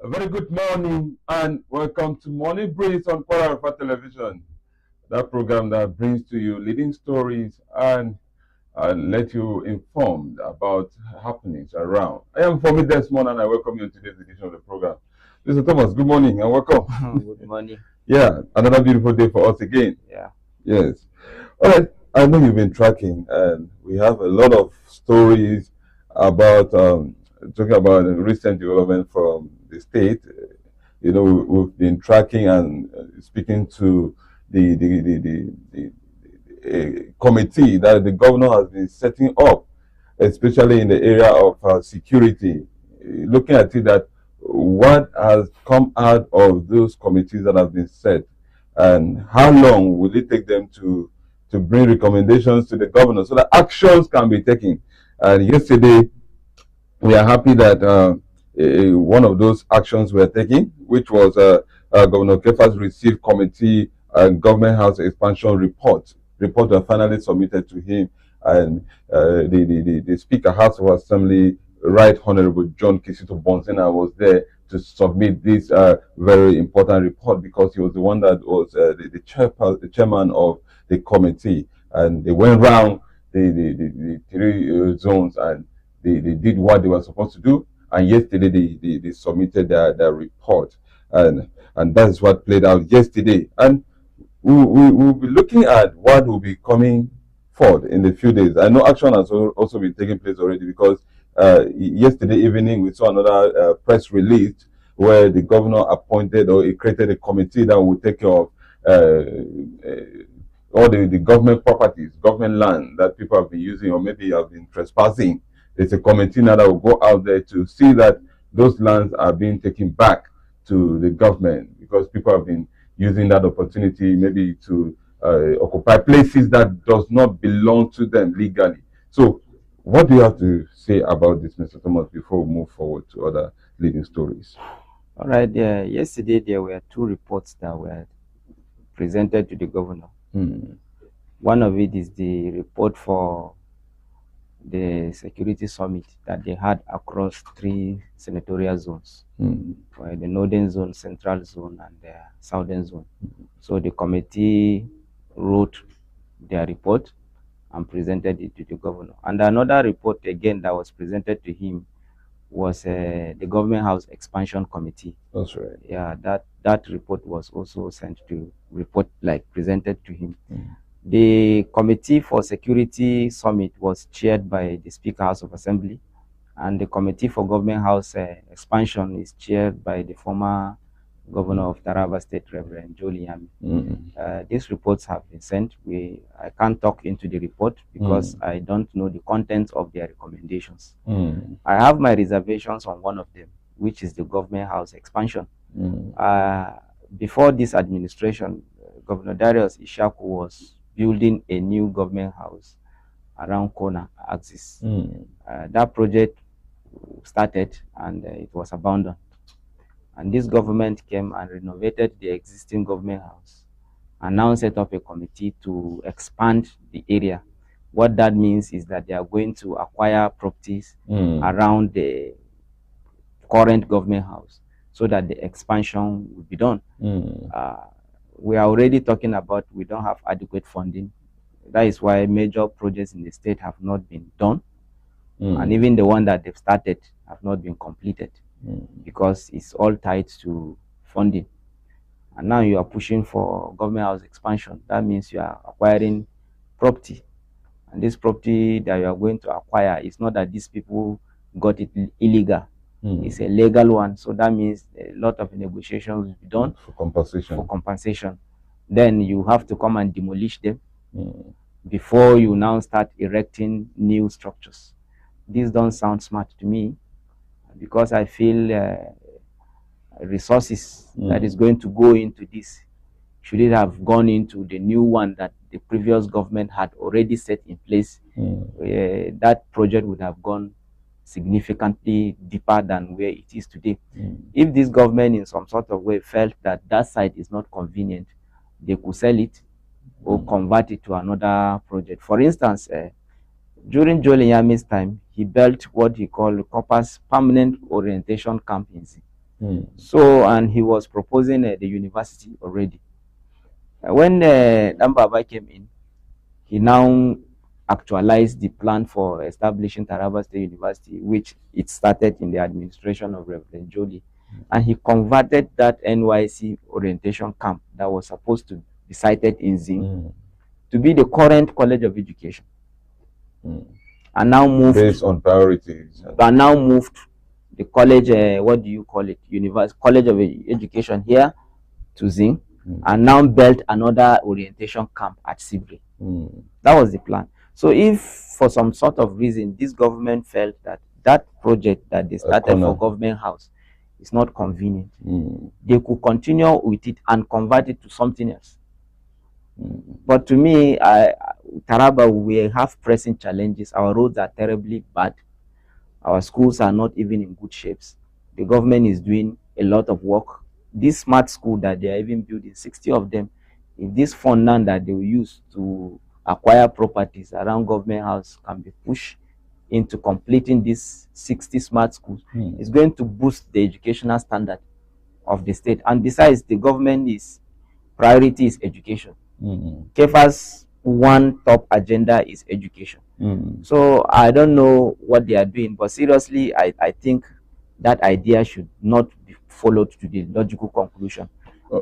A very good morning and welcome to Morning Breeze on Kwararafa Television, that program that brings to you leading stories and let you informed about happenings around. I am Fomi Desmond and I welcome you to today's edition of the program. Mr. Thomas, good morning and welcome. Good morning. Yeah, another beautiful day for us again. Yeah. Yes. All right. I know you've been tracking, and we have a lot of stories about talking about the recent development from the state. We've been tracking and speaking to the committee that the governor has been setting up, especially in the area of security. Looking at it, that what has come out of those committees that have been set, and how long will it take them to bring recommendations to the governor so that actions can be taken. And yesterday, we are happy that one of those actions were taken, which was Governor Kefa's received committee government house expansion report. Report was finally submitted to him, and the Speaker House of Assembly, Right Honorable John Kisito Bonsena, was there to submit this very important report because he was the one that was the chairman of the committee, and they went round the three zones and they did what they were supposed to do, and yesterday they submitted their report, and that's what played out yesterday. And we'll be looking at what will be coming forward in the few days. I know action has also been taking place already because yesterday evening we saw another press release where the governor appointed or he created a committee that will take care of all the government properties, government land that people have been using or maybe have been trespassing. There's a committee now that will go out there to see that those lands are being taken back to the government because people have been using that opportunity maybe to occupy places that does not belong to them legally. So what do you have to say about this, Mr. Thomas, before we move forward to other leading stories? All right. Yesterday there were two reports that were presented to the governor. One of it is the report for the security summit that they had across three senatorial zones, the northern zone, central zone, and the southern zone. So the committee wrote their report and presented it to the governor. And another report again that was presented to him was the government house expansion committee. That's right. Yeah, that report was also sent to presented to him. The committee for security summit was chaired by the Speaker House of Assembly, and the committee for government house expansion is chaired by the former governor of Taraba State, Reverend Jolie Yami. These reports have been sent. I can't talk into the report because I don't know the content of their recommendations. I have my reservations on one of them, which is the government house expansion. Before this administration, Governor Darius Ishaku was building a new government house around corner axis. That project started and it was abandoned. And this government came and renovated the existing government house and now set up a committee to expand the area. What that means is that they are going to acquire properties around the current government house so that the expansion will be done. We are already talking about we don't have adequate funding. That is why major projects in the state have not been done. And even the one that they've started have not been completed because it's all tied to funding. And now you are pushing for government house expansion. That means you are acquiring property. And this property that you are going to acquire is not that these people got it illegal. It's a legal one. So that means a lot of negotiations will be done for compensation. Then you have to come and demolish them before you now start erecting new structures. This don't sound smart to me because I feel resources that is going to go into this should it have gone into the new one that the previous government had already set in place. That project would have gone significantly deeper than where it is today. If this government in some sort of way felt that that site is not convenient, they could sell it or convert it to another project. For instance, during Jolie Yami's time, he built what he called Copper's Permanent Orientation Camp in Zim. So, and he was proposing the university already. When Dan Baba came in, he now actualized the plan for establishing Taraba State University, which it started in the administration of Reverend Jolie. And he converted that NYC orientation camp that was supposed to be sited in Zing to be the current College of Education. And now moved based on priorities. And now moved the college, what do you call it? College of Education here to Zing, and now built another orientation camp at Sibri. That was the plan. So if for some sort of reason this government felt that that project that they started for government house is not convenient, they could continue with it and convert it to something else. But to me, Taraba, we have pressing challenges. Our roads are terribly bad. Our schools are not even in good shapes. The government is doing a lot of work. This smart school that they are even building, 60 of them, if this fund now that they will use to acquire properties around government house can be pushed into completing these 60 smart schools, it's going to boost the educational standard of the state. And besides, the government priority is education. KEFA's one top agenda is education. So I don't know what they are doing, but seriously, I think that idea should not be followed to the logical conclusion.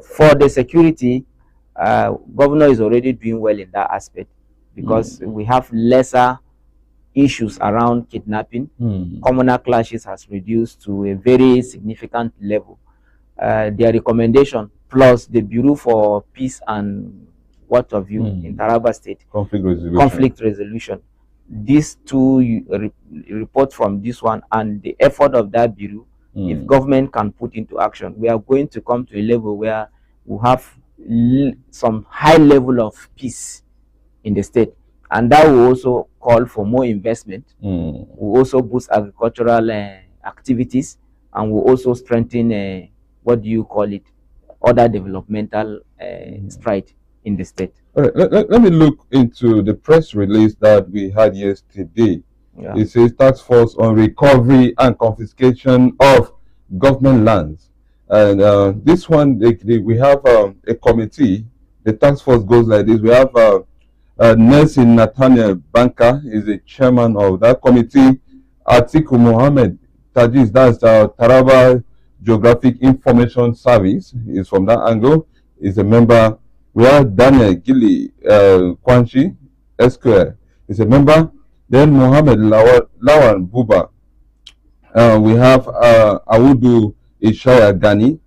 For the security, governor is already doing well in that aspect because we have lesser issues around kidnapping. Communal clashes has reduced to a very significant level. Their recommendation plus the Bureau for Peace and what have you in Taraba State, conflict resolution. These two reports from this one and the effort of that bureau, if government can put into action, we are going to come to a level where we have some high level of peace in the state, and that will also call for more investment. Will also boost agricultural activities, and will also strengthen what do you call it, other developmental stride in the state. All right, let me look into the press release that we had yesterday. It says task force on recovery and confiscation of government lands, and this one we have a committee. The task force goes like this. We have Nelson Nathaniel Banka is the chairman of that committee. Atiku Mohammed Tajiz, that's Taraba Geographic Information Service, is from that angle, is a member. We have Daniel Gili Kwanchi Esquire is a member. Then Mohammed Lawan Buba. We have Awudu Ishaya Gani.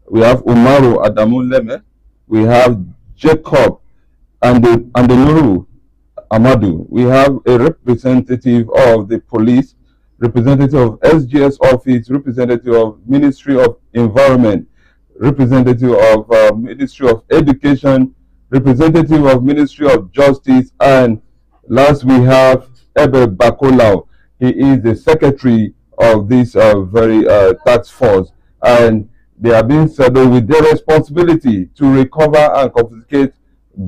We have Umaru Adamu Leme. We have Jacob and the Nuru Amadu. We have a representative of the police, representative of SGS office, representative of Ministry of Environment, representative of Ministry of Education, representative of Ministry of Justice, and last we have Ebe Bakolau. He is the secretary of this very task force, and they are being saddled with their responsibility to recover and confiscate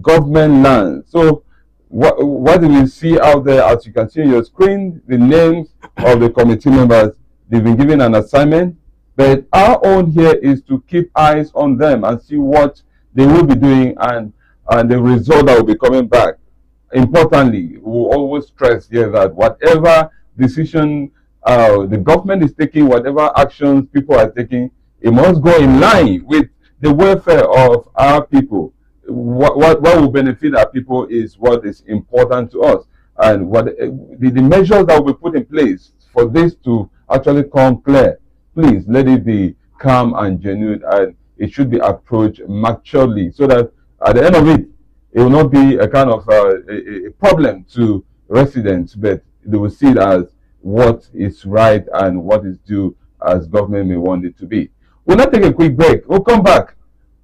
government land. So what do we see out there? As you can see on your screen, the names of the committee members. They've been given an assignment, but our own here is to keep eyes on them and see what they will be doing and the result that will be coming back. Importantly, we will always stress here that whatever decision the government is taking, whatever actions people are taking, it must go in line with the welfare of our people. What will benefit our people is what is important to us, and what the measures that will be put in place for this to actually come clear. Please let it be calm and genuine, and it should be approached maturely, so that at the end of it, it will not be a kind of a problem to residents, but they will see it as what is right and what is due as government may want it to be. We'll not take a quick break. We'll come back.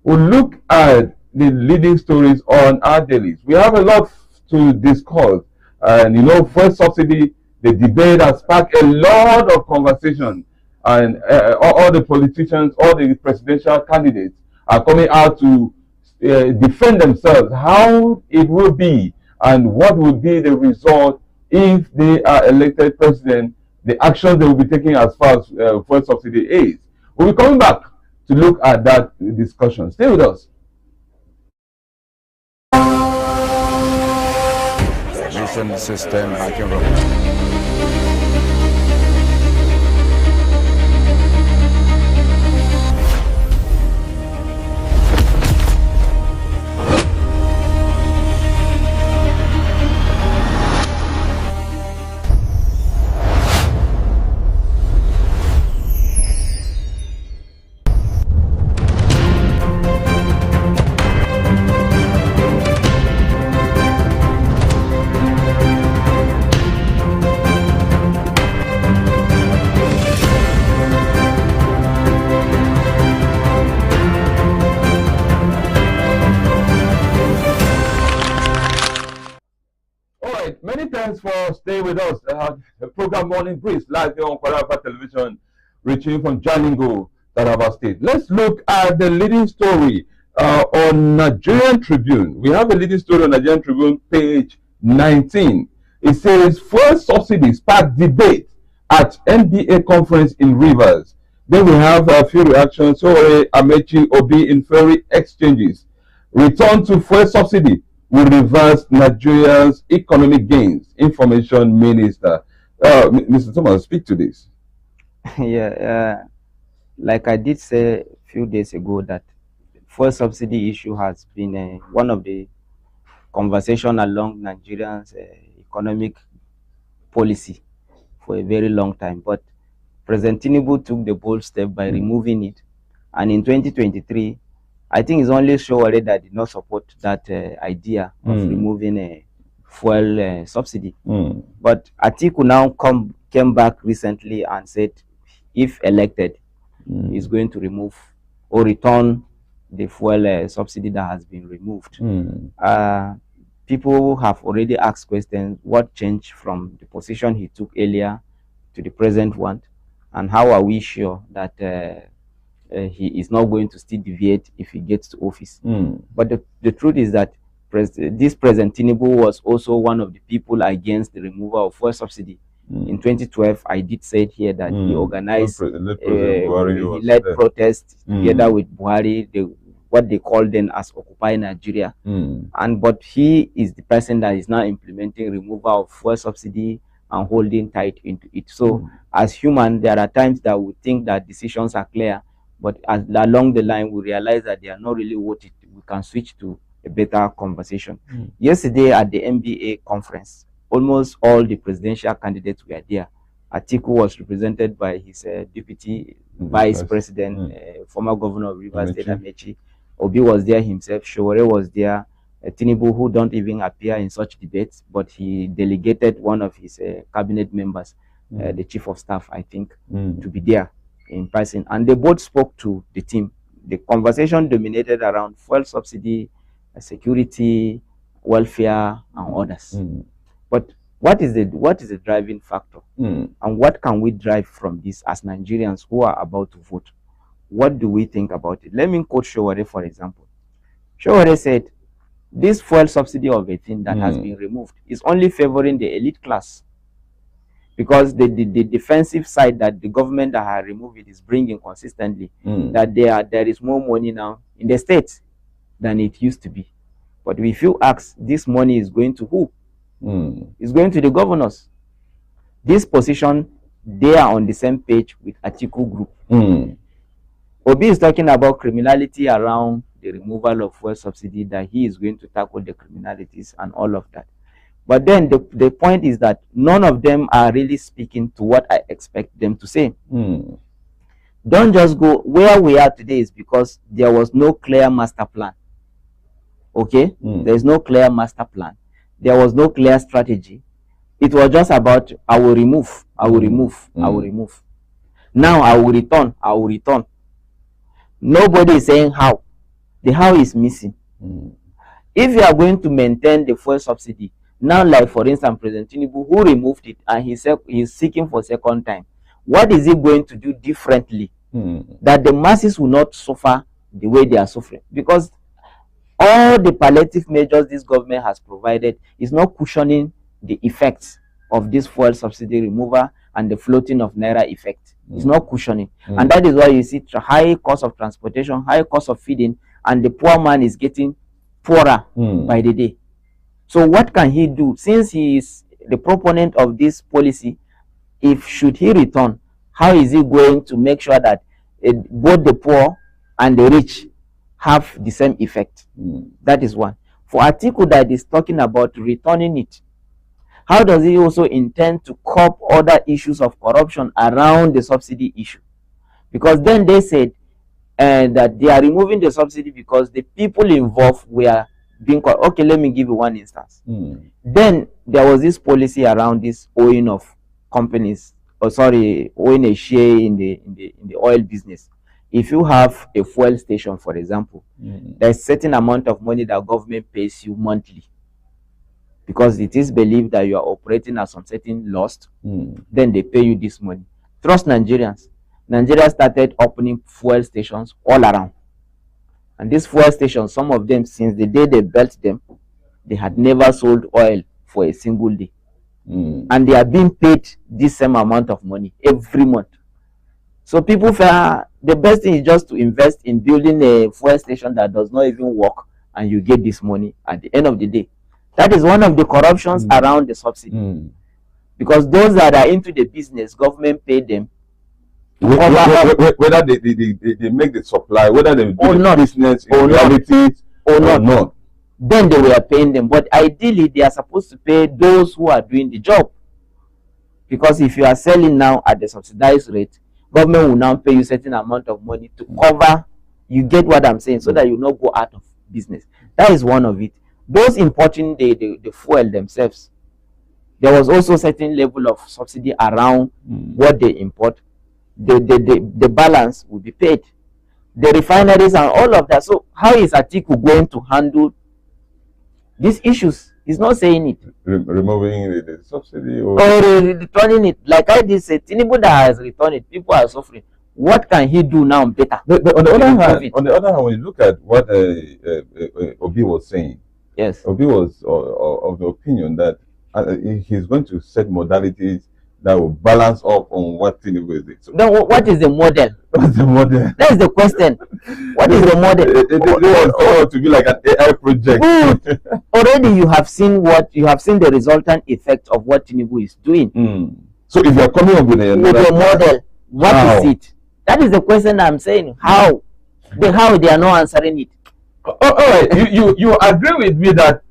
We'll look at the leading stories on our dailies. We have a lot to discuss, and fuel subsidy, the debate has sparked a lot of conversation, and all the politicians, all the presidential candidates are coming out to defend themselves, how it will be and what will be the result if they are elected president, the actions they will be taking as far as fuel subsidy is. We'll be coming back to look at that discussion. Stay with us. Mission system hacking robot. Many thanks for staying with us. The program Morning Breeze live here on Kwararafa Television, reaching from Jalingo, Taraba State. Let's look at the leading story on Nigerian Tribune. We have a leading story on Nigerian Tribune, page 19. It says, fuel subsidy sparked debate at NBA conference in Rivers. Then we have a few reactions. So, Amechi Obi in ferry exchanges. Return to fuel subsidy will reverse Nigeria's economic gains. Information Minister. Mr. Thomas, speak to this. Yeah, like I did say a few days ago, that fuel subsidy issue has been one of the conversation along Nigerians' economic policy for a very long time. But President Tinubu took the bold step by removing it, and in 2023, I think it's only Showore that did not support that idea of removing a fuel subsidy. But Atiku now came back recently and said, if elected, he's going to remove or return the fuel subsidy that has been removed. People have already asked questions: what changed from the position he took earlier to the present one, and how are we sure that he is not going to still deviate if he gets to office? But the truth is that this President Tinubu was also one of the people against the removal of fuel subsidy. In 2012, I did say here that he organized, he led protests together with Buhari, what they call then as Occupy Nigeria. But he is the person that is now implementing removal of fuel subsidy and holding tight into it. So as human, there are times that we think that decisions are clear, but along the line we realize that they are not really worth it. We can switch to a better conversation. Yesterday at the NBA conference, almost all the presidential candidates were there. Atiku was represented by his deputy vice president, former governor of Rivers State, Amechi. Obi was there himself. Showore was there. Tinubu, who don't even appear in such debates, but he delegated one of his cabinet members, the chief of staff, I think, to be there in person. And they both spoke to the team. The conversation dominated around fuel subsidy, security, welfare, and others. But what is the driving factor? And what can we drive from this as Nigerians who are about to vote? What do we think about it? Let me quote Showore, for example. Showore said, this fuel subsidy of a thing that has been removed is only favoring the elite class, because the defensive side that the government that has removed it is bringing consistently, that there is more money now in the state than it used to be. But if you ask, this money is going to who? It's going to the governors. This position, they are on the same page with Atiku group. Obi is talking about criminality around the removal of fuel subsidy, that he is going to tackle the criminalities and all of that. But then the point is that none of them are really speaking to what I expect them to say. Don't just go where we are today is because there was no clear master plan. Okay? There is no clear master plan. There was no clear strategy. It was just about, I will remove, I will remove, I will remove. Now I will return, I will return. Nobody is saying how. The how is missing. If you are going to maintain the fuel subsidy, now, like for instance, President Tinubu, who removed it and he's seeking for second time, what is he going to do differently that the masses will not suffer the way they are suffering? Because all the palliative measures this government has provided is not cushioning the effects of this fuel subsidy removal and the floating of naira effect. It's not cushioning. And that is why you see high cost of transportation, high cost of feeding, and the poor man is getting poorer by the day. So what can he do? Since he is the proponent of this policy, if should he return, how is he going to make sure that both the poor and the rich have the same effect? That is one. For Atiku that is talking about returning it, how does he also intend to curb other issues of corruption around the subsidy issue? Because then they said that they are removing the subsidy because the people involved were being caught. Okay, let me give you one instance. Then there was this policy around this owing of companies, owing a share in the oil business. If you have a fuel station, for example, there's a certain amount of money that government pays you monthly, because it is believed that you are operating at some certain loss. Then they pay you this money. Trust Nigerians. Nigeria started opening fuel stations all around. And these fuel stations, some of them, since the day they built them, they had never sold oil for a single day. And they are being paid this same amount of money every month. So people feel the best thing is just to invest in building a fuel station that does not even work, and you get this money at the end of the day. That is one of the corruptions around the subsidy. Because those that are into the business, government pay them. Whether they make the supply, whether they do the business in reality or not. Then they were paying them. But ideally, they are supposed to pay those who are doing the job. Because if you are selling now at the subsidized rate, government will now pay you a certain amount of money to cover. You get what I'm saying? So that you not go out of business. That is one of it. Those importing the fuel themselves, there was also a certain level of subsidy around what they import. The balance will be paid. The refineries and all of that. So how is Atiku going to handle these issues? He's not saying it. Removing the subsidy or returning it. Like I did say, Tinubu that has returned it, people are suffering. What can he do now better? But on the other hand, when you look at what Obi was saying, yes, Obi was of the opinion that he's going to set modalities that will balance up on what Tinubu is doing. So then what is the model? What's the model? That's the question. What is the model? It was to be like an AI project. Already you have seen the resultant effect of what Tinubu is doing. So if you are coming up with a model, what is it? That is the question I'm saying. How they are not answering it. All right, you agree with me that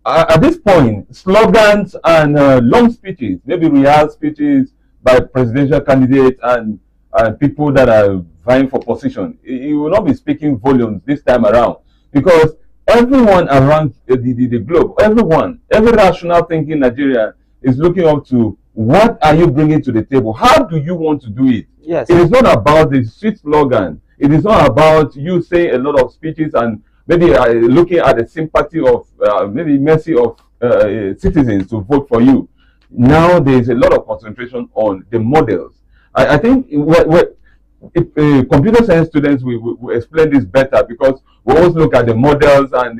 at this point, slogans and long speeches, maybe rehearsed speeches by presidential candidates and people that are vying for position, you will not be speaking volumes this time around, because everyone around the globe, every rational thinking Nigeria is looking up to what are you bringing to the table? How do you want to do it? Yes. It is not about the sweet slogan. It is not about you saying a lot of speeches and maybe looking at the sympathy of maybe mercy of citizens to vote for you. Now there is a lot of concentration on the models. I think if computer science students will explain this better, because we always look at the models and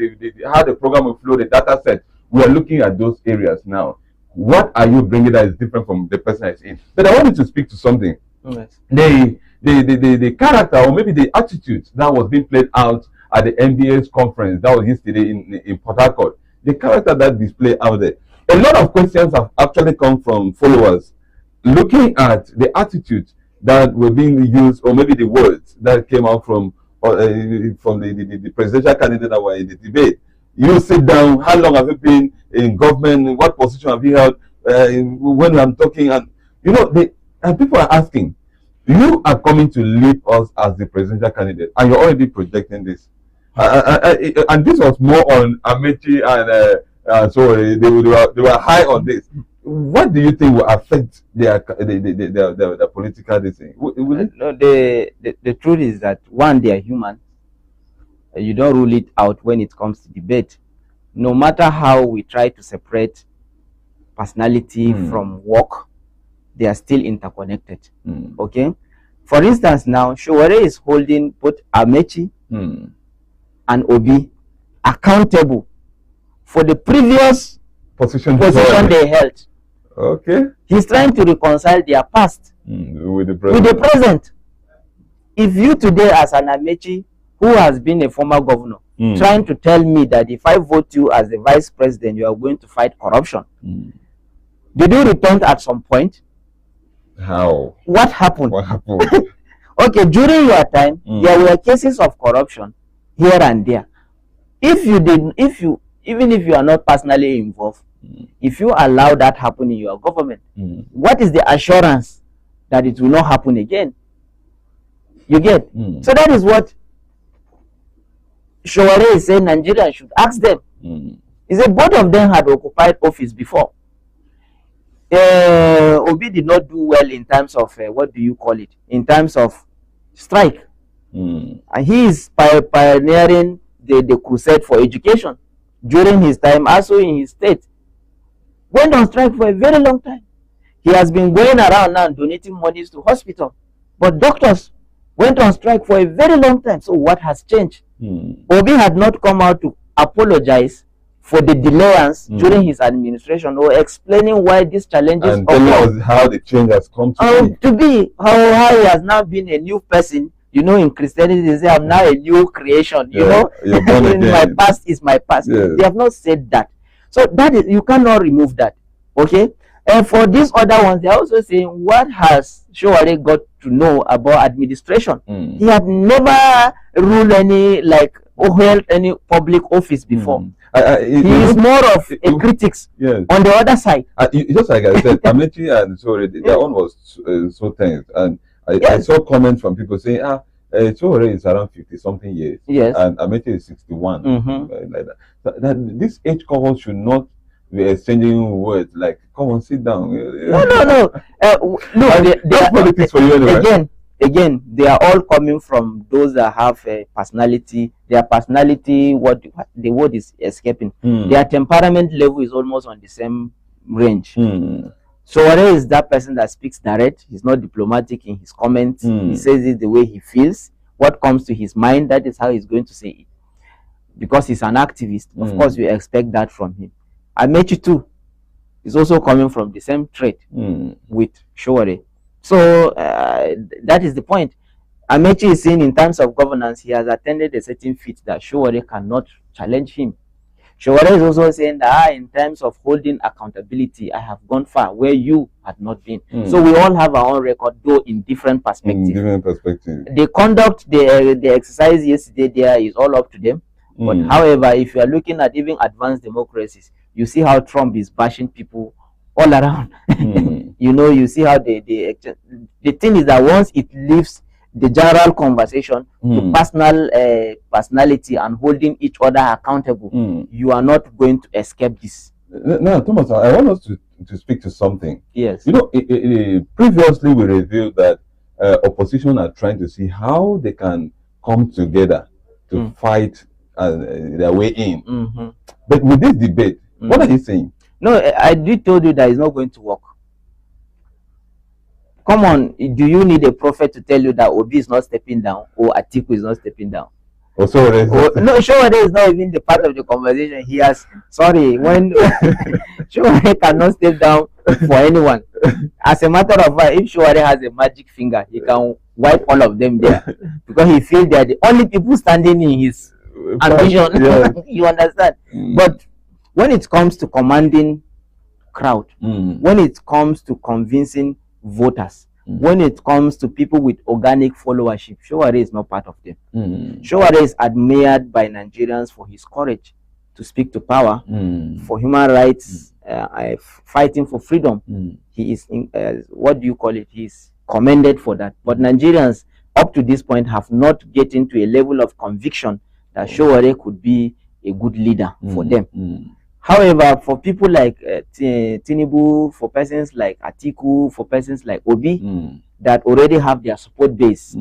how the program will flow, the data set. We are looking at those areas now. What are you bringing that is different from the person that's in? But I wanted to speak to something. Yes. The character or maybe the attitude that was being played out at the NBA's conference that was yesterday in Port Harcourt, the character that displayed out there. A lot of questions have actually come from followers looking at the attitude that were being used, or maybe the words that came out from the presidential candidate that were in the debate. You sit down, how long have you been in government, what position have you held, when I'm talking, and and people are asking, you are coming to lead us as the presidential candidate, and you're already projecting this. And this was more on Amechi, and so they were high on this. What do you think will affect their political decision? No, the truth is that one, they are human. You don't rule it out when it comes to debate. No matter how we try to separate personality from work, they are still interconnected. Okay? For instance, now, Showore is holding both Amechi and Obi accountable for the previous position they held. Okay. He's trying to reconcile their past With the with the present. If you today, as an Amechi who has been a former governor, trying to tell me that if I vote you as the vice president, you are going to fight corruption, did you repent at some point? How? What happened? What happened? Okay, during your time, there were cases of corruption here and there. Even if you are not personally involved, if you allow that happen in your government, what is the assurance that it will not happen again? You get? So that is what Showore is saying Nigeria should ask them. He said both of them had occupied office before. Obi did not do well in terms of, what do you call it? In terms of strike. And he is pioneering the crusade for education. During his time, also in his state, went on strike for a very long time. He has been going around now donating monies to hospital. But doctors went on strike for a very long time. So what has changed? Obi had not come out to apologize for the delayance during his administration, or explaining why these challenges and telling us how the change has come to be. How he has now been a new person. You know, in Christianity, they say, I'm now a new creation. You know, my past is my past. Yes. They have not said that. So that is, you cannot remove that. Okay? And for these other ones, they are also saying, what has Showore got to know about administration? He had never ruled any, like, or held any public office before. He is more of a critic on the other side. Just like I said, Amechi and Showore, their own was so tense. And I saw comments from people saying, Showore is around 50-something years. Yes. And Amechi is 61. Like that. So that this age cohort should not be exchanging words like, come on, sit down. No. That's politics for you anyway. Again, they are all coming from those that have a personality. Their personality, what the word is escaping. Their temperament level is almost on the same range. Showore is that person that speaks direct. He's not diplomatic in his comments. He says it the way he feels. What comes to his mind, that is how he's going to say it. Because he's an activist, of course, we expect that from him. Amechi too is also coming from the same trait with Showore. So that is the point. Amechi is saying in terms of governance, he has attended a certain feat that Showore cannot challenge him. Showore is also saying that in terms of holding accountability, I have gone far where you had not been. So we all have our own record, though in different perspectives. The conduct, the exercise yesterday there is all up to them. But however, if you are looking at even advanced democracies, you see how Trump is bashing people all around. You know, you see how the thing is that once it leaves the general conversation to personal personality and holding each other accountable, you are not going to escape this. Now, Thomas, I want us to speak to something. Yes. You know, previously we revealed that opposition are trying to see how they can come together to fight their way in. But with this debate, what are you saying? No, I did told you that it's not going to work. Come on, do you need a prophet to tell you that Obi is not stepping down or Atiku is not stepping down? No, Showore is not even the part of the conversation. He has, when Showore cannot step down for anyone. As a matter of fact, if Showore has a magic finger, he can wipe all of them there because he feels they are the only people standing in his ambition. You understand? But when it comes to commanding crowd, when it comes to convincing voters, when it comes to people with organic followership, Showore is not part of them. Showore is admired by Nigerians for his courage to speak to power, for human rights, fighting for freedom. He is, what do you call it? He is commended for that. But Nigerians, up to this point, have not gotten to a level of conviction that Showore could be a good leader for them. However, for people like Tinubu, for persons like Atiku, for persons like Obi, that already have their support base,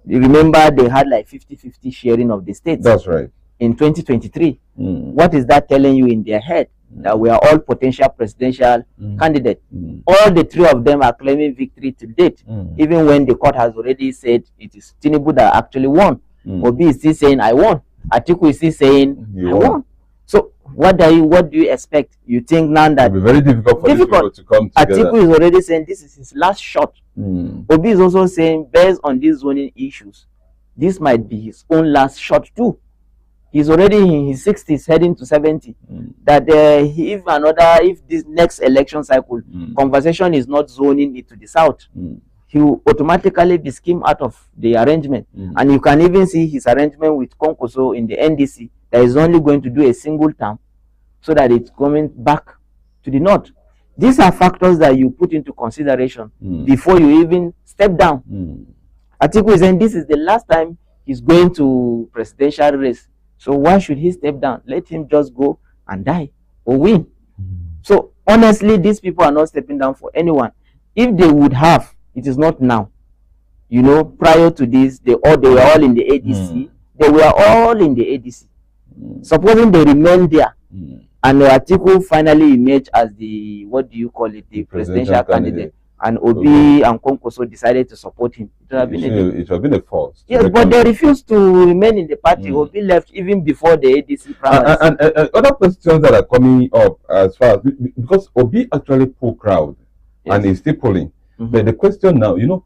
remember they had like 50-50 sharing of the states. That's right. In 2023. What is that telling you in their head? That we are all potential presidential candidates. All the three of them are claiming victory to date, even when the court has already said it is Tinubu that actually won. Obi is still saying, I won. Atiku is still saying, I won. So what do you expect? You think now that it will be very difficult for these people to come together. Atiku is already saying this is his last shot. Obi is also saying, based on these zoning issues, this might be his own last shot too. He's already in his 60s, heading to 70. That if this next election cycle, conversation is not zoning it to the south, he will automatically be skimmed out of the arrangement. And you can even see his arrangement with Konkoso in the NDC that is only going to do a single term, so that it's coming back to the north. These are factors that you put into consideration before you even step down. Atiku is saying this is the last time he's going to presidential race. So why should he step down? Let him just go and die or win. So honestly, these people are not stepping down for anyone. If they would have, it is not now. You know, prior to this, they were all in the ADC. They were all in the ADC. Supposing they remain there, and Atiku finally emerged as the, what do you call it, the presidential candidate. And Obi and Konkoso decided to support him. It would have been a false. Yes, but they refused to remain in the party. Obi left even before the ADC primaries. And other questions that are coming up as far as, because Obi actually pulled crowd and is still pulling. But the question now, you know,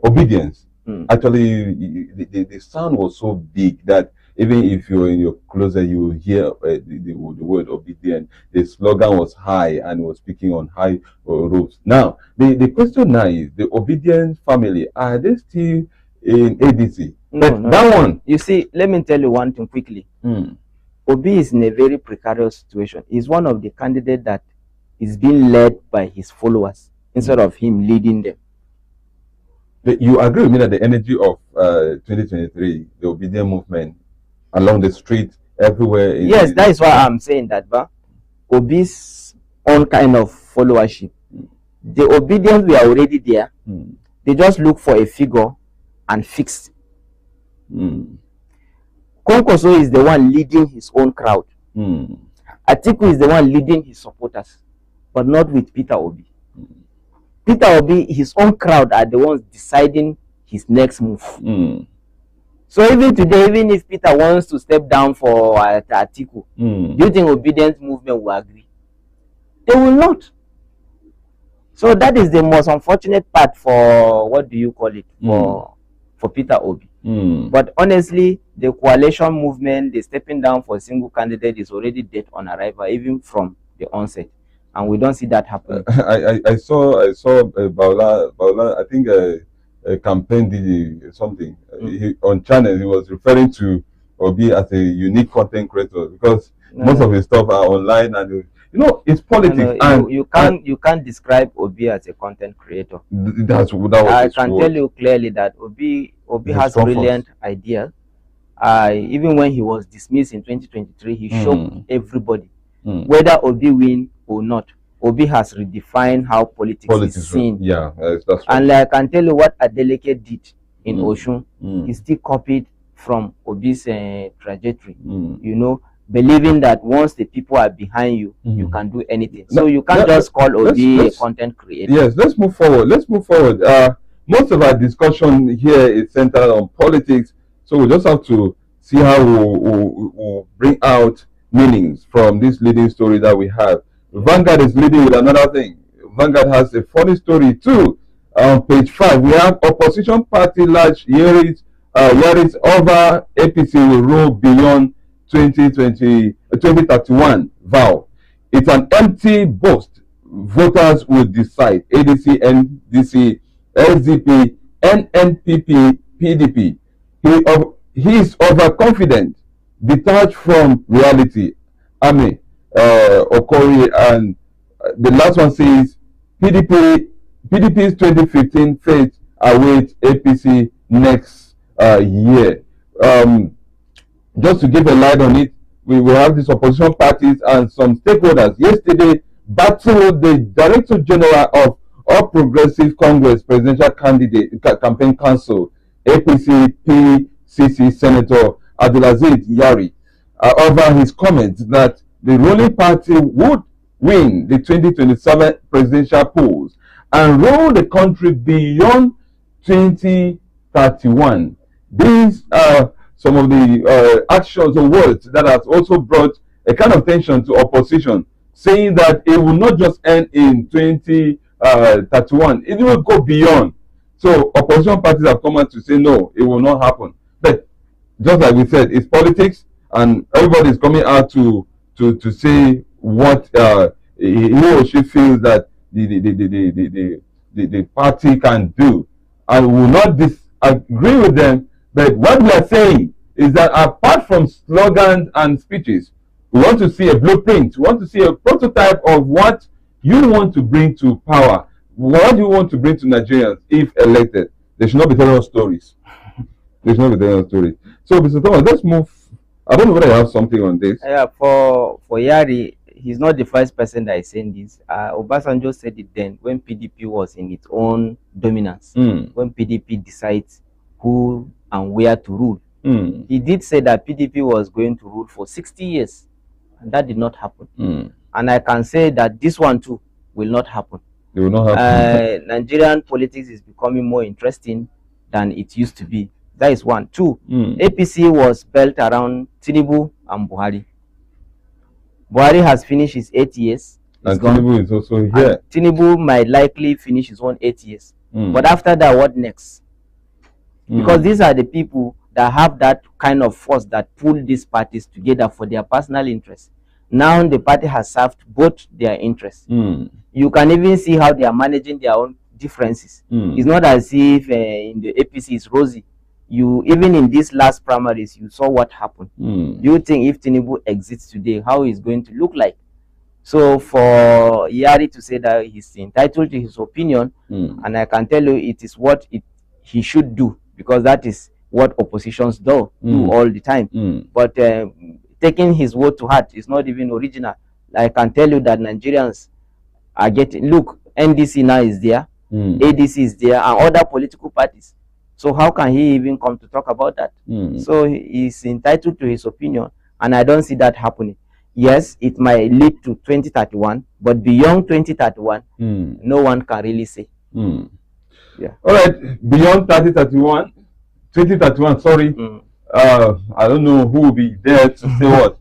obedience. Actually, the sound was so big that even if you're in your closet, you hear the word obedient. The slogan was high and was speaking on high roofs. Now, the question now is, the obedient family, are they still in ADC? No. That one. You see, let me tell you one thing quickly. Obi is in a very precarious situation. He's one of the candidates that is being led by his followers instead of him leading them. You agree with me that the energy of 2023, the obedient movement, along the street, everywhere. Yes, that is why I'm saying that, but Obi's own kind of followership. The obedience were already there. They just look for a figure and fix. Konkoso is the one leading his own crowd. Atiku is the one leading his supporters, but not with Peter Obi. Peter Obi, his own crowd are the ones deciding his next move. So even today, even if Peter wants to step down for Atiku, do you think obedient movement will agree? They will not. So that is the most unfortunate part for, what do you call it, for Peter Obi. But honestly, the coalition movement, the stepping down for a single candidate is already dead on arrival, even from the onset. And we don't see that happen. I saw Baula, I think a campaign did something on channel. He was referring to Obi as a unique content creator because most of his stuff are online, and you know, it's politics. And you can't describe Obi as a content creator. I can tell you clearly that Obi has brilliant ideas. Even when he was dismissed in 2023, he shocked everybody. Whether Obi win or not, Obi has redefined how politics is seen. Yeah, that's right. And like I can tell you what Adeleke did in Oshun, he still copied from Obi's trajectory. You know, believing that once the people are behind you, you can do anything. So you can't just call Obi a content creator. Yes, let's move forward. Most of our discussion here is centered on politics, so we just have to see how we'll bring out meanings from this leading story that we have. Vanguard is leading with another thing. Vanguard has a funny story too. On page 5, we have opposition party large Yaris over APC will rule beyond 2031 vow. It's an empty boast. Voters will decide. ADC, NDC, SDP, NNPP, PDP. He is overconfident, detached from reality. Ame, Okori, and the last one says PDP's 2015 fate awaits APC next year. Just to give a light on it, we will have these opposition parties and some stakeholders yesterday battled the Director General of All Progressive Congress Presidential Campaign Council, APC PCC Senator Abdulaziz Yari, over his comments that the ruling party would win the 2027 presidential polls and roll the country beyond 2031. These are some of the actions or words that has also brought a kind of tension to opposition, saying that it will not just end in 2031, it will go beyond. So opposition parties have come out to say no, it will not happen. But just like we said, it's politics, and everybody is coming out to say what he or she feels that the party can do. I will not disagree with them, but what we are saying is that apart from slogans and speeches, we want to see a blueprint. We want to see a prototype of what you want to bring to power. What you want to bring to Nigerians if elected. They should not be telling us stories. They should not be telling us stories. So, Mr. Thomas, let's move. I don't know whether I have something on this. Yeah, for Yari, he's not the first person that is saying this. Obasanjo said it then when PDP was in its own dominance, when PDP decides who and where to rule. He did say that PDP was going to rule for 60 years, and that did not happen. And I can say that this one too will not happen. It will not happen. Nigerian politics is becoming more interesting than it used to be. That is one. Two, APC was built around Tinubu and Buhari. Buhari has finished his 8 years. And Tinubu is also here. Tinubu might likely finish his own 8 years. But after that, what next? Because these are the people that have that kind of force that pull these parties together for their personal interests. Now the party has served both their interests. You can even see how they are managing their own differences. It's not as if in the APC is rosy. Even in these last primaries, you saw what happened. Do you think if Tinubu exits today, how he's going to look like? So for Yari to say that he's entitled to his opinion, and I can tell you it is what he should do, because that is what oppositions do all the time. But taking his word to heart is not even original. I can tell you that Nigerians are getting, look, NDC now is there, ADC is there, and other political parties. So how can he even come to talk about that? So he's entitled to his opinion, and I don't see that happening. Yes, it might lead to 2031, but beyond 2031, no one can really say. Yeah. All right, beyond 2031, sorry. I don't know who will be there to say what.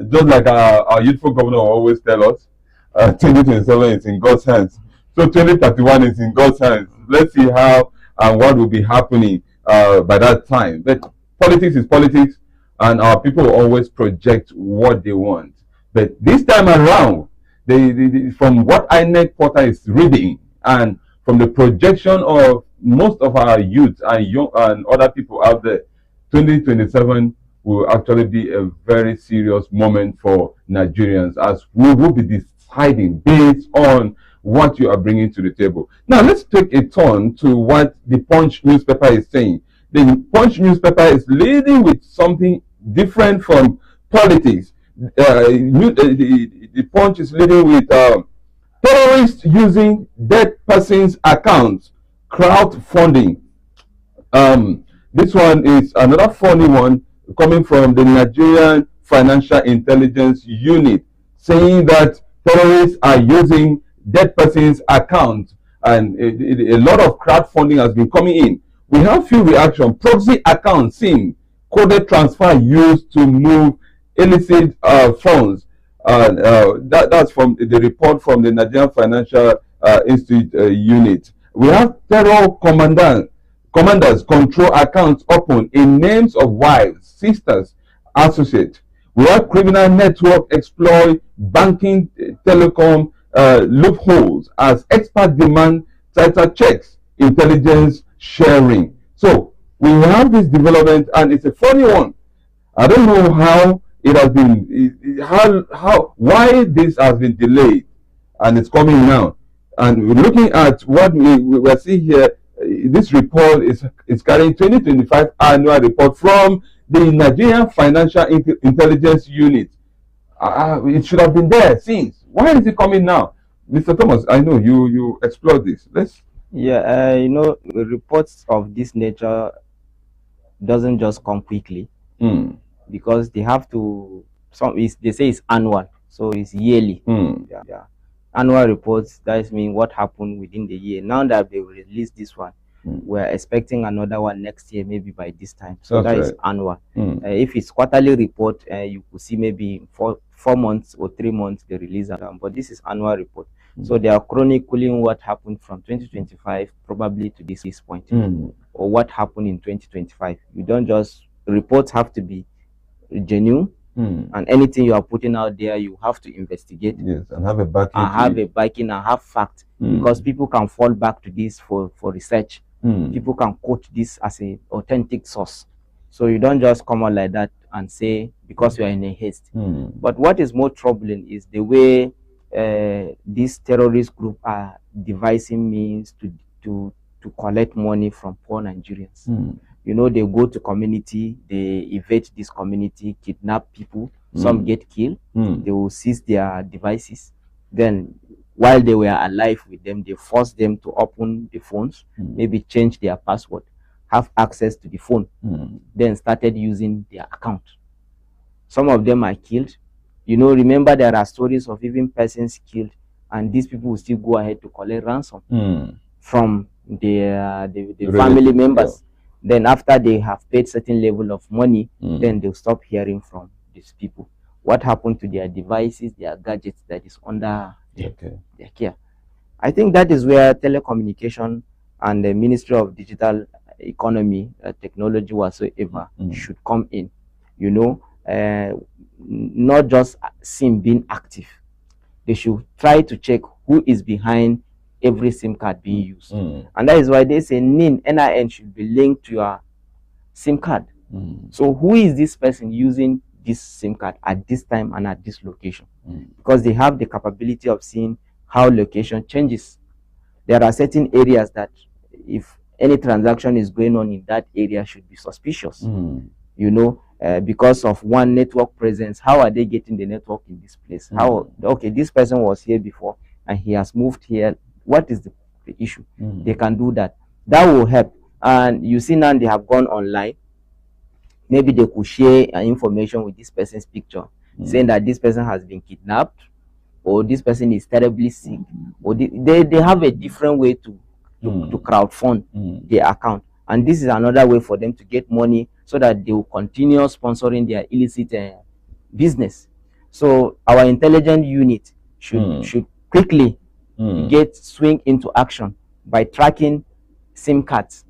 Just like our youthful governor always tell us, 2027 is in God's hands. So 2031 is in God's hands. Let's see how and what will be happening by that time. But politics is politics, and our people always project what they want. But this time around, from what INEC Porter is reading, and from the projection of most of our youth and young and other people out there, 2027 will actually be a very serious moment for Nigerians, as we will be deciding based on what you are bringing to the table. Now, let's take a turn to what the Punch newspaper is saying. The Punch newspaper is leading with something different from politics. The Punch is leading with terrorists using dead persons' accounts, crowdfunding. This one is another funny one coming from the Nigerian Financial Intelligence Unit, saying that terrorists are using dead persons' accounts, and a lot of crowdfunding has been coming in. We have few reactions. Proxy accounts seen, coded transfer used to move illicit funds. That's from the report from the Nigerian Financial Institute Unit. We have terror commanders control accounts open in names of wives, sisters, associates. We have criminal network exploit banking, telecom loopholes as experts demand tighter checks, intelligence sharing. So we have this development, and it's a funny one. I don't know how it has been, why this has been delayed, and it's coming now. And we're looking at what we're seeing here. This report is carrying 2025 annual report from the Nigerian Financial Intelligence Unit. It should have been there since. Why is it coming now? Mr. Thomas, I know you explored this. Let's. Yeah, reports of this nature doesn't just come quickly, because they have to. They say it's annual, so it's yearly. Yeah. Annual reports, that means what happened within the year. Now that they released this one, We're expecting another one next year, maybe by this time. So That's that is right. annual. If it's quarterly report, you could see maybe 4 months or 3 months they release them. But this is annual report. So they are chronicling what happened from 2025 probably to this point, or what happened in 2025. You don't just, reports have to be genuine, and anything you are putting out there, you have to investigate. Yes, and have a backing. And have a backing and have fact, because people can fall back to this for research. People can quote this as an authentic source. So you don't just come out like that and say because you are in a haste. But what is more troubling is the way this terrorist group are devising means to collect money from poor Nigerians. You know, they go to community, they evade this community, kidnap people. Some get killed. They will seize their devices. Then, while they were alive with them, they force them to open the phones, maybe change their password, have access to the phone, then started using their account. Some of them are killed. You know, remember there are stories of even persons killed, and these people will still go ahead to collect ransom from the family members. Then after they have paid certain level of money, then they'll stop hearing from these people. What happened to their devices, their gadgets that is under their care? I think that is where telecommunication and the Ministry of Digital Economy, Technology whatsoever should come in. You know, not just SIM being active. They should try to check who is behind every SIM card being used. And that is why they say NIN should be linked to your SIM card. So who is this person using this SIM card at this time and at this location? Because they have the capability of seeing how location changes. There are certain areas that if any transaction is going on in that area should be suspicious. You know, because of one, network presence. How are they getting the network in this place? How, okay, this person was here before and he has moved here. What is the issue? They can do that. That will help. And you see now they have gone online. Maybe they could share information with this person's picture, saying that this person has been kidnapped, or this person is terribly sick, or they have a different way to crowdfund their account. And this is another way for them to get money so that they will continue sponsoring their illicit business. So our intelligence unit should quickly swing into action by tracking SIM cards.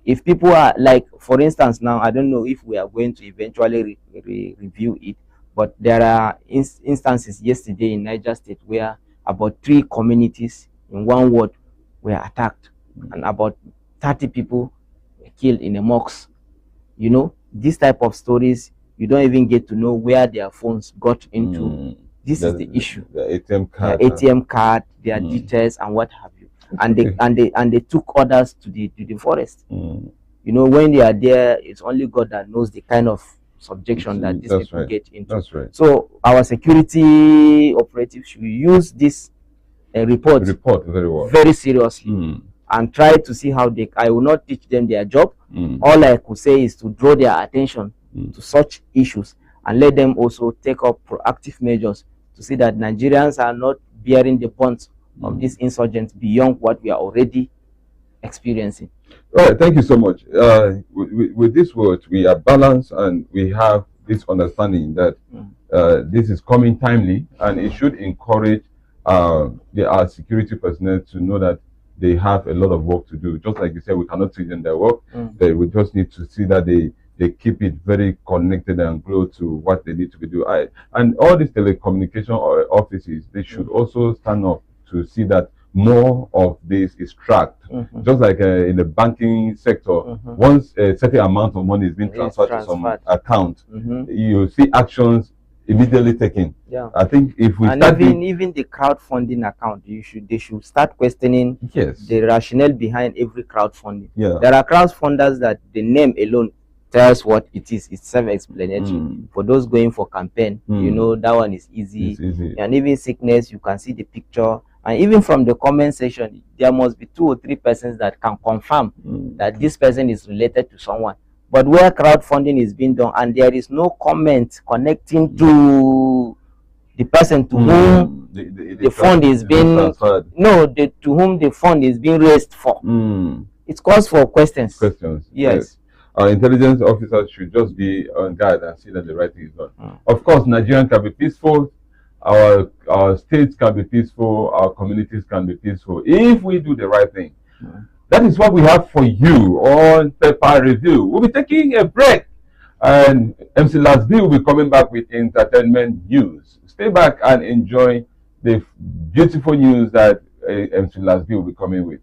If people are like, for instance, now I don't know if we are going to eventually review it, but there are instances yesterday in Niger State where about 3 communities in one ward were attacked, and about 30 people were killed in a mosque. You know, this type of stories, you don't even get to know where their phones got into. This is the issue. The ATM card, their details, and what have you. And they took others to the forest. You know, when they are there, it's only God that knows the kind of subjection that these people get into. That's right. So our security operatives should use this report very well, very seriously, and try to see how they. I will not teach them their job. All I could say is to draw their attention to such issues and let them also take up proactive measures to see that Nigerians are not bearing the brunt of these insurgents beyond what we are already experiencing. All right, thank you so much. With these words, we are balanced and we have this understanding that this is coming timely, and it should encourage our security personnel to know that they have a lot of work to do. Just like you said, we cannot teach them their work. We just need to see that they keep it very connected and glued to what they need to be doing. And all these telecommunication offices, they should also stand up to see that more of this is tracked. Just like in the banking sector, once a certain amount of money is being transferred to some account, you see actions immediately taken. I think if we start even the crowdfunding account, they should start questioning the rationale behind every crowdfunding. There are crowdfunders that the name alone tells what it is. It's self-explanatory. For those going for campaign, you know, that one is easy. And even sickness, you can see the picture. And even from the comment section, there must be 2 or 3 persons that can confirm that this person is related to someone. But where crowdfunding is being done and there is no comment connecting to the person to whom the fund is being transferred. To whom the fund is being raised for. it calls for questions. Questions. Yes. Our intelligence officers should just be on guard and see that the right thing is done. Of course, Nigerian can be peaceful. Our states can be peaceful. Our communities can be peaceful if we do the right thing. That is what we have for you on Pepper Review. We'll be taking a break, and MC Lasby will be coming back with entertainment news. Stay back and enjoy the beautiful news that MC Lasby will be coming with.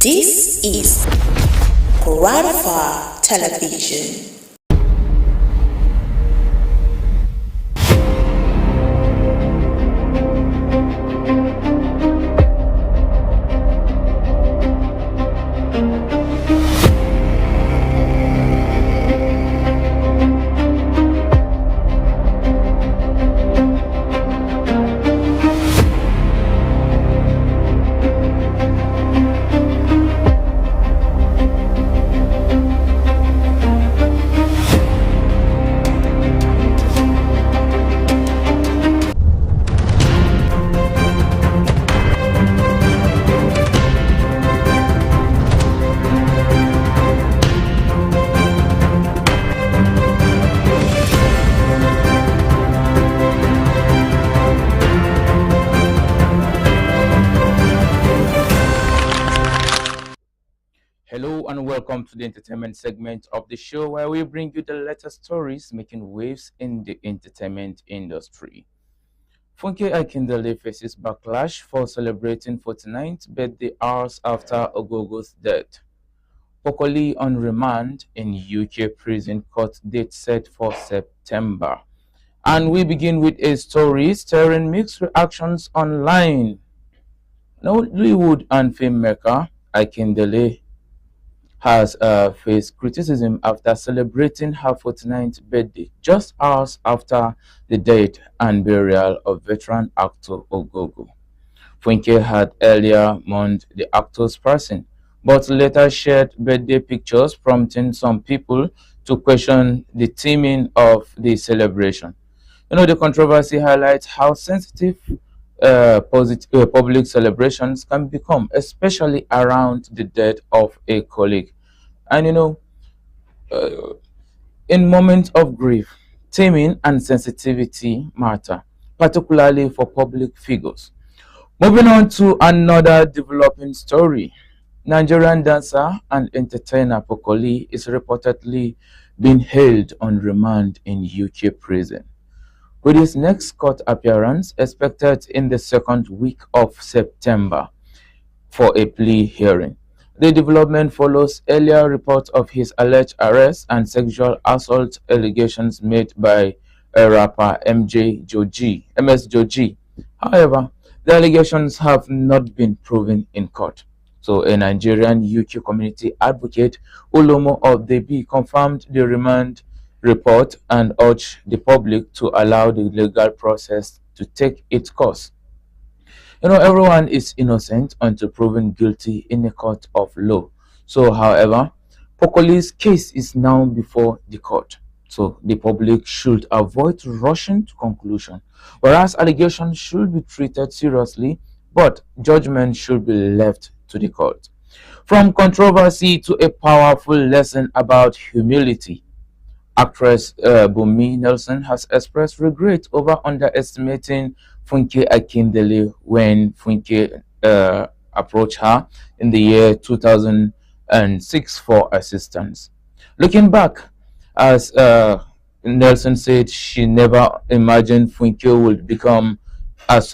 This is Kwararafa Television. Hello and welcome to the entertainment segment of the show where we bring you the latest stories making waves in the entertainment industry. Funke Akindele faces backlash for celebrating 49th birthday hours after Ogogo's death. Pokoli on remand in UK prison, court date set for September. And we begin with a story stirring mixed reactions online. Nollywood and filmmaker Akindele has faced criticism after celebrating her 49th birthday just hours after the death and burial of veteran actor Ogogo. Funke had earlier mourned the actor's passing, but later shared birthday pictures, prompting some people to question the theming of the celebration. The controversy highlights how sensitive public celebrations can become, especially around the death of a colleague. And in moments of grief, taming and sensitivity matter, particularly for public figures. Moving on to another developing story. Nigerian dancer and entertainer Pokoli is reportedly being held on remand in UK prison, with his next court appearance expected in the second week of September for a plea hearing. The development follows earlier reports of his alleged arrest and sexual assault allegations made by a rapper MS Joji. However, the allegations have not been proven in court. So a Nigerian UK community advocate, Ulomo of the B, confirmed the remand report and urged the public to allow the legal process to take its course. Everyone is innocent until proven guilty in a court of law. So, however, Pokoli's case is now before the court. So the public should avoid rushing to conclusion, whereas allegations should be treated seriously, but judgment should be left to the court. From controversy to a powerful lesson about humility, actress Bumi Nelson has expressed regret over underestimating Funke Akindele when Funke approached her in the year 2006 for assistance. Looking back, as Nelson said, she never imagined Funke would become as